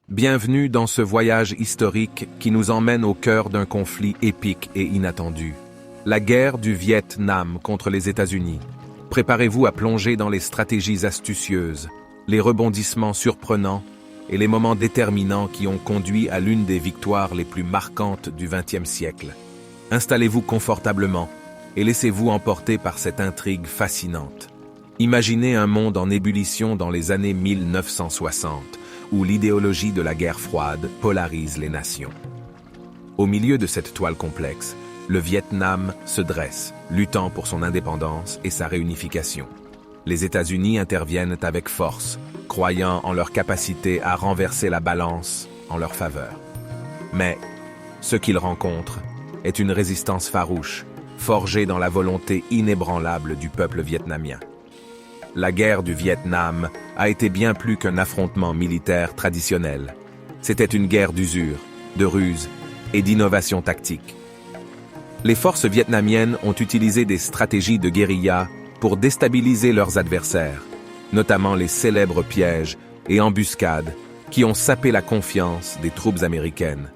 Bienvenue dans ce voyage historique qui nous emmène au cœur d'un conflit épique et inattendu. La guerre du Vietnam contre les États-Unis. Préparez-vous à plonger dans les stratégies astucieuses, les rebondissements surprenants et les moments déterminants qui ont conduit à l'une des victoires les plus marquantes du XXe siècle. Installez-vous confortablement et laissez-vous emporter par cette intrigue fascinante. Imaginez un monde en ébullition dans les années 1960, où l'idéologie de la guerre froide polarise les nations. Au milieu de cette toile complexe, le Vietnam se dresse, luttant pour son indépendance et sa réunification. Les États-Unis interviennent avec force, croyant en leur capacité à renverser la balance en leur faveur. Mais ce qu'ils rencontrent est une résistance farouche, forgée dans la volonté inébranlable du peuple vietnamien. La guerre du Vietnam a été bien plus qu'un affrontement militaire traditionnel. C'était une guerre d'usure, de ruse et d'innovation tactique. Les forces vietnamiennes ont utilisé des stratégies de guérilla pour déstabiliser leurs adversaires, notamment les célèbres pièges et embuscades qui ont sapé la confiance des troupes américaines.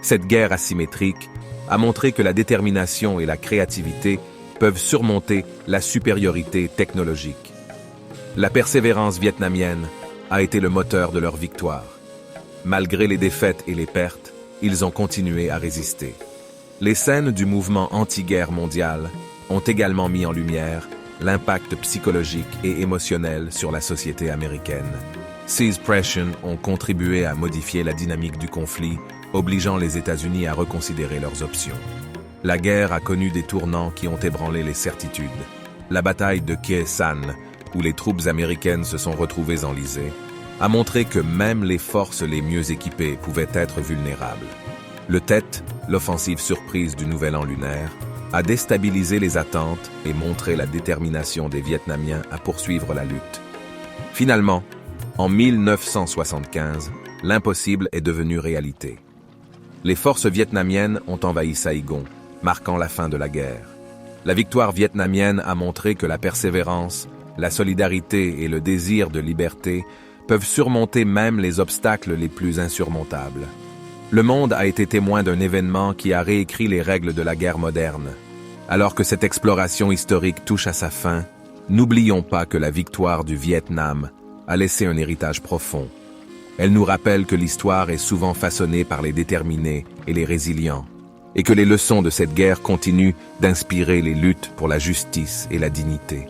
Cette guerre asymétrique a montré que la détermination et la créativité peuvent surmonter la supériorité technologique. La persévérance vietnamienne a été le moteur de leur victoire. Malgré les défaites et les pertes, ils ont continué à résister. Les scènes du mouvement anti-guerre mondial ont également mis en lumière l'impact psychologique et émotionnel sur la société américaine. Ces pressions ont contribué à modifier la dynamique du conflit, obligeant les États-Unis à reconsidérer leurs options. La guerre a connu des tournants qui ont ébranlé les certitudes. La bataille de Khe Sanh, où les troupes américaines se sont retrouvées enlisées, a montré que même les forces les mieux équipées pouvaient être vulnérables. Le Tet, l'offensive surprise du Nouvel An lunaire, a déstabilisé les attentes et montré la détermination des Vietnamiens à poursuivre la lutte. Finalement, en 1975, l'impossible est devenu réalité. Les forces vietnamiennes ont envahi Saigon, marquant la fin de la guerre. La victoire vietnamienne a montré que la persévérance, la solidarité et le désir de liberté peuvent surmonter même les obstacles les plus insurmontables. Le monde a été témoin d'un événement qui a réécrit les règles de la guerre moderne. Alors que cette exploration historique touche à sa fin, n'oublions pas que la victoire du Vietnam a laissé un héritage profond. Elle nous rappelle que l'histoire est souvent façonnée par les déterminés et les résilients, et que les leçons de cette guerre continuent d'inspirer les luttes pour la justice et la dignité.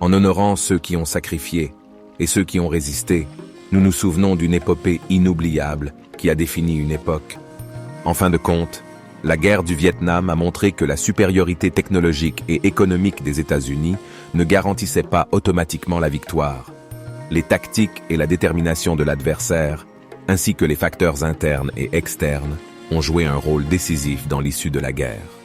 En honorant ceux qui ont sacrifié et ceux qui ont résisté, nous nous souvenons d'une épopée inoubliable qui a défini une époque. En fin de compte, la guerre du Vietnam a montré que la supériorité technologique et économique des États-Unis ne garantissait pas automatiquement la victoire. Les tactiques et la détermination de l'adversaire, ainsi que les facteurs internes et externes, ont joué un rôle décisif dans l'issue de la guerre.